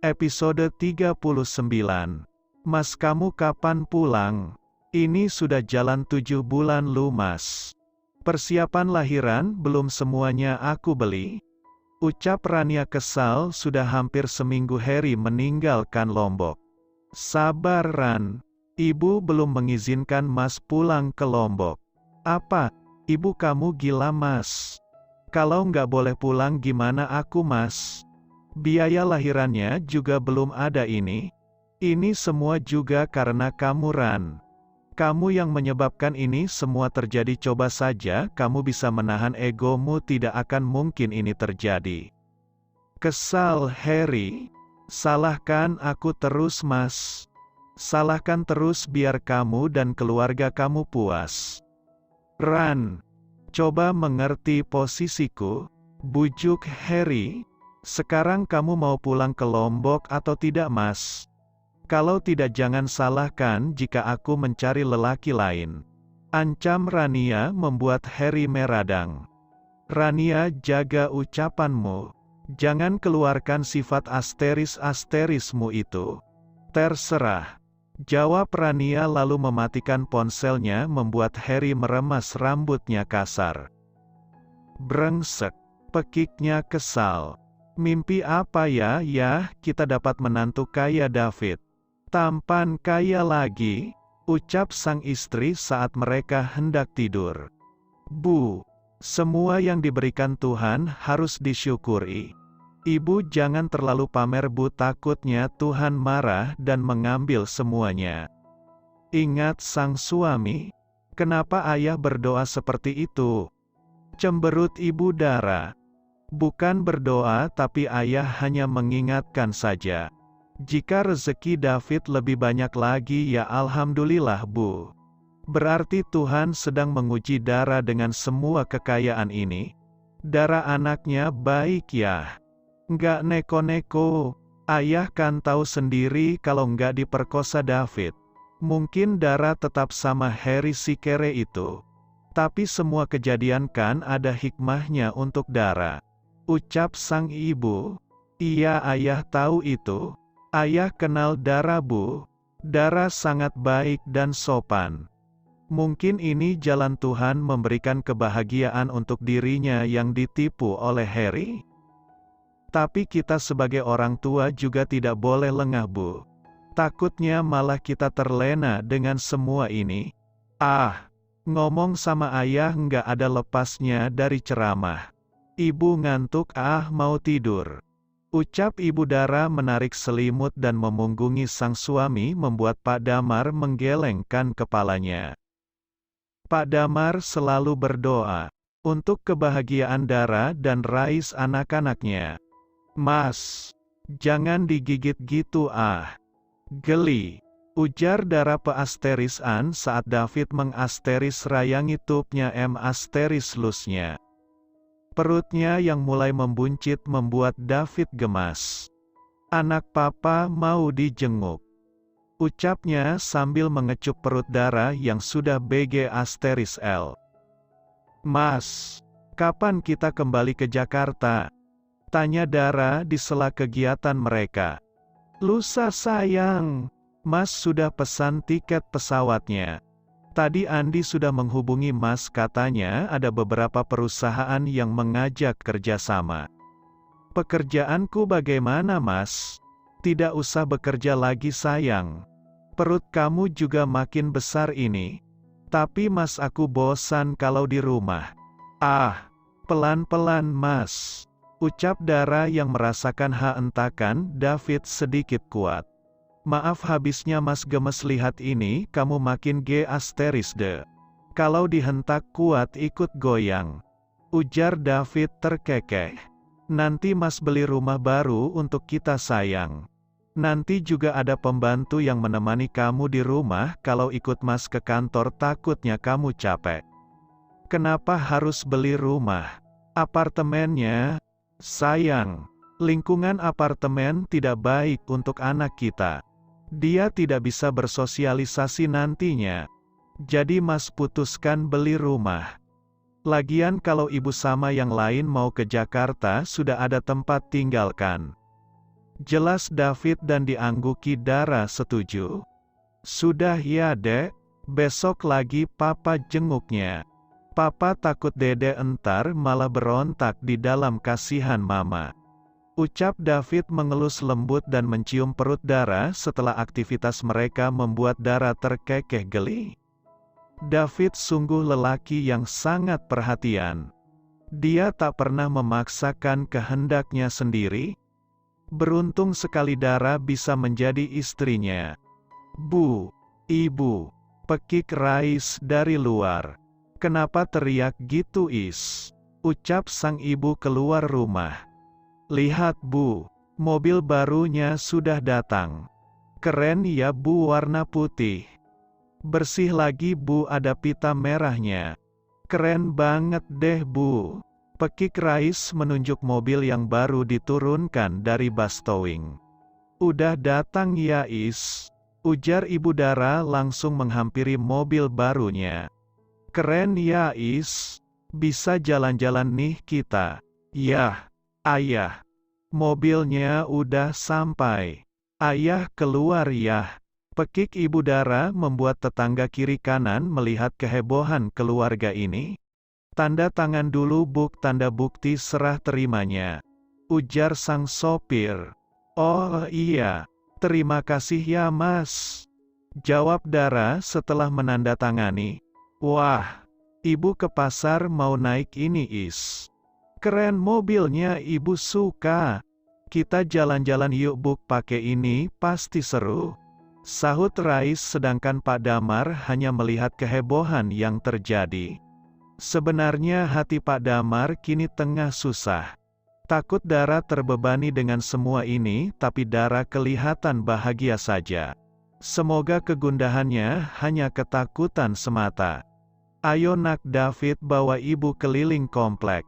Episode 39. Mas, kamu kapan pulang? Ini sudah jalan 7 bulan lu, Mas. Persiapan lahiran belum semuanya aku beli. Ucap Rania kesal. Sudah hampir seminggu Harry meninggalkan Lombok. Sabar, Ran. Ibu belum mengizinkan Mas pulang ke Lombok. Apa? Ibu kamu gila, Mas. Kalau nggak boleh pulang gimana aku, Mas? Biaya lahirannya juga belum ada ini. Ini semua juga karena kamu, Ran. Kamu yang menyebabkan ini semua terjadi. Coba saja kamu bisa menahan egomu, tidak akan mungkin ini terjadi. Kesal Harry. Salahkan aku terus, Mas. Salahkan terus biar kamu dan keluarga kamu puas. Ran, coba mengerti posisiku, bujuk Harry. Sekarang kamu mau pulang ke Lombok atau tidak, Mas? Kalau tidak jangan salahkan jika aku mencari lelaki lain. Ancam Rania membuat Harry meradang. Rania, jaga ucapanmu. Jangan keluarkan sifat asterismu itu. Terserah. Jawab Rania lalu mematikan ponselnya membuat Harry meremas rambutnya kasar. Brengsek. Pekiknya kesal. Mimpi apa ya? Kita dapat menantu kaya David. Tampan kaya lagi, ucap sang istri saat mereka hendak tidur. Bu, semua yang diberikan Tuhan harus disyukuri. Ibu jangan terlalu pamer, Bu, takutnya Tuhan marah dan mengambil semuanya. Ingat sang suami. Kenapa ayah berdoa seperti itu? Cemberut Ibu Dara. Bukan berdoa, tapi ayah hanya mengingatkan saja. Jika rezeki David lebih banyak lagi, ya alhamdulillah, Bu. Berarti Tuhan sedang menguji Dara dengan semua kekayaan ini. Dara anaknya baik ya. Nggak neko-neko. Ayah kan tahu sendiri kalau nggak diperkosa David. Mungkin Dara tetap sama Harry si kere itu. Tapi semua kejadian kan ada hikmahnya untuk Dara. Ucap sang ibu. Iya, ayah tahu itu. Ayah kenal Dara, Bu. Dara sangat baik dan sopan. Mungkin ini jalan Tuhan memberikan kebahagiaan untuk dirinya yang ditipu oleh Harry. Tapi kita sebagai orang tua juga tidak boleh lengah, Bu. Takutnya malah kita terlena dengan semua ini. Ngomong sama ayah nggak ada lepasnya dari ceramah. Ibu ngantuk, mau tidur. Ucap Ibu Dara menarik selimut dan memunggungi sang suami membuat Pak Damar menggelengkan kepalanya. Pak Damar selalu berdoa untuk kebahagiaan Dara dan Rais anak-anaknya. Mas, jangan digigit gitu, geli. Ujar Dara peasterisan saat David mengasteris rayangi tubnya lusnya. Perutnya yang mulai membuncit membuat David gemas. Anak papa mau dijenguk. Ucapnya sambil mengecup perut Dara yang sudah BG*L. Mas, kapan kita kembali ke Jakarta? Tanya Dara di sela kegiatan mereka. Lusa sayang, Mas sudah pesan tiket pesawatnya. Tadi Andi sudah menghubungi Mas, katanya ada beberapa perusahaan yang mengajak kerjasama. Pekerjaanku bagaimana, Mas? Tidak usah bekerja lagi sayang. Perut kamu juga makin besar ini. Tapi Mas, aku bosan kalau di rumah. Pelan-pelan Mas. Ucap Dara yang merasakan hentakan David sedikit kuat. Maaf, habisnya Mas gemes lihat ini, kamu makin *de. Kalau dihentak kuat ikut goyang. Ujar David terkekeh. Nanti Mas beli rumah baru untuk kita sayang. Nanti juga ada pembantu yang menemani kamu di rumah, kalau ikut Mas ke kantor takutnya kamu capek. Kenapa harus beli rumah? Apartemennya? Sayang, lingkungan apartemen tidak baik untuk anak kita. Dia tidak bisa bersosialisasi nantinya. Jadi Mas putuskan beli rumah. Lagian kalau ibu sama yang lain mau ke Jakarta sudah ada tempat tinggalkan. Jelas David dan diangguki Dara setuju. Sudah ya dek, besok lagi papa jenguknya. Papa takut dede entar malah berontak di dalam kasihan mama. Ucap David mengelus lembut dan mencium perut Dara setelah aktivitas mereka membuat Dara terkekeh geli. David sungguh lelaki yang sangat perhatian. Dia tak pernah memaksakan kehendaknya sendiri. Beruntung sekali Dara bisa menjadi istrinya. Bu, ibu, pekik Rais dari luar. Kenapa teriak gitu is? Ucap sang ibu keluar rumah. Lihat bu, mobil barunya sudah datang. Keren ya bu, warna putih. Bersih lagi bu, ada pita merahnya. Keren banget deh bu. Pekik Rais menunjuk mobil yang baru diturunkan dari bus towing. Udah datang ya is? Ujar ibu Dara langsung menghampiri mobil barunya. Keren ya is? Bisa jalan-jalan nih kita. Yah. Ayah, mobilnya udah sampai. Ayah keluar ya. Pekik ibu Dara membuat tetangga kiri kanan melihat kehebohan keluarga ini. Tanda tangan dulu buk, tanda bukti serah terimanya. Ujar sang sopir. Oh iya, terima kasih ya mas. Jawab Dara setelah menandatangani. Wah, ibu ke pasar mau naik ini is. Keren mobilnya, ibu suka. Kita jalan-jalan yuk buk, pakai ini pasti seru. Sahut Rais, sedangkan Pak Damar hanya melihat kehebohan yang terjadi. Sebenarnya hati Pak Damar kini tengah susah. Takut Dara terbebani dengan semua ini, tapi Dara kelihatan bahagia saja. Semoga kegundahannya hanya ketakutan semata. Ayo nak David, bawa ibu keliling komplek.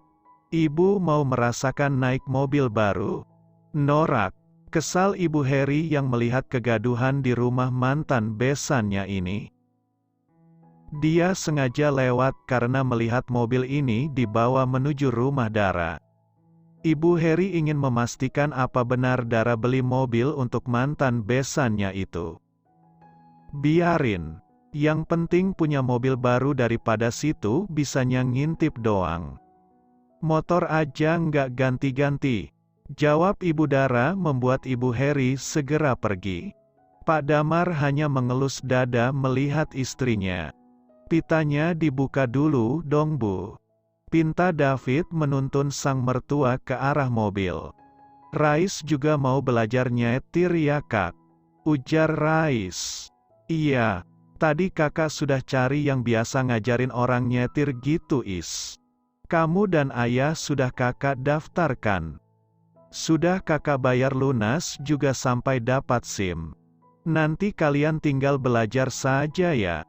Ibu mau merasakan naik mobil baru. Norak. Kesal Ibu Heri yang melihat kegaduhan di rumah mantan besannya ini. Dia sengaja lewat karena melihat mobil ini dibawa menuju rumah Dara. Ibu Heri ingin memastikan apa benar Dara beli mobil untuk mantan besannya itu. Biarin. Yang penting punya mobil baru, daripada situ bisanya ngintip doang. Motor aja nggak ganti-ganti. Jawab Ibu Dara membuat Ibu Heri segera pergi. Pak Damar hanya mengelus dada melihat istrinya. Pitanya dibuka dulu dong bu. Pinta David menuntun sang mertua ke arah mobil. Rais juga mau belajar nyetir ya kak? Ujar Rais. Iya, tadi kakak sudah cari yang biasa ngajarin orang nyetir gitu is. Kamu dan ayah sudah kakak daftarkan. Sudah kakak bayar lunas juga sampai dapat SIM. Nanti kalian tinggal belajar saja ya.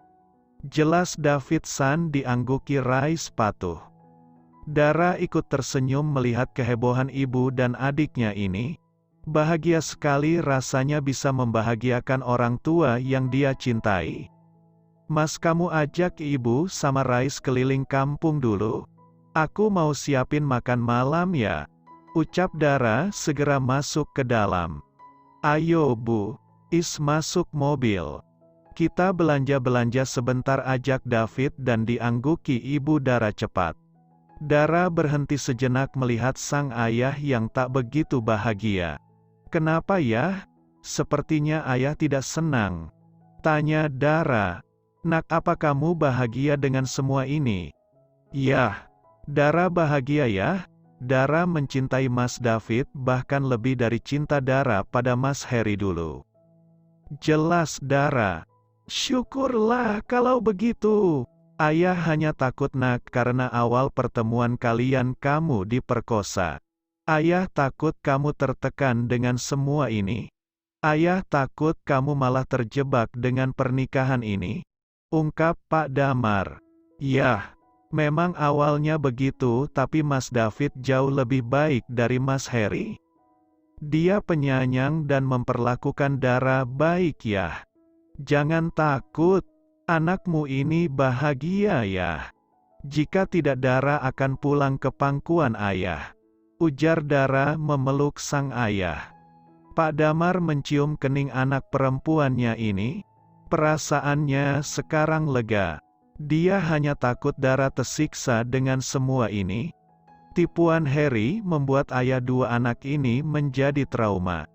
Jelas David San diangguki Rais patuh. Dara ikut tersenyum melihat kehebohan ibu dan adiknya ini. Bahagia sekali rasanya bisa membahagiakan orang tua yang dia cintai. Mas, kamu ajak ibu sama Rais keliling kampung dulu. Aku mau siapin makan malam ya. Ucap Dara segera masuk ke dalam. Ayo bu, is masuk mobil. Kita belanja-belanja sebentar, ajak David dan diangguki ibu Dara cepat. Dara berhenti sejenak melihat sang ayah yang tak begitu bahagia. Kenapa ya? Sepertinya ayah tidak senang. Tanya Dara. Nak, apa kamu bahagia dengan semua ini? Yah. Dara bahagia ya. Dara mencintai Mas David bahkan lebih dari cinta Dara pada Mas Heri dulu. Jelas Dara. Syukurlah kalau begitu. Ayah hanya takut nak karena awal pertemuan kalian kamu diperkosa. Ayah takut kamu tertekan dengan semua ini. Ayah takut kamu malah terjebak dengan pernikahan ini. Ungkap Pak Damar. Yah. Memang awalnya begitu, tapi Mas David jauh lebih baik dari Mas Heri. Dia penyayang dan memperlakukan Dara baik ya. Jangan takut, anakmu ini bahagia ya. Jika tidak Dara akan pulang ke pangkuan ayah. Ujar Dara memeluk sang ayah. Pak Damar mencium kening anak perempuannya ini. Perasaannya sekarang lega. Dia hanya takut Dara tersiksa dengan semua ini. Tipuan Harry membuat ayah dua anak ini menjadi trauma.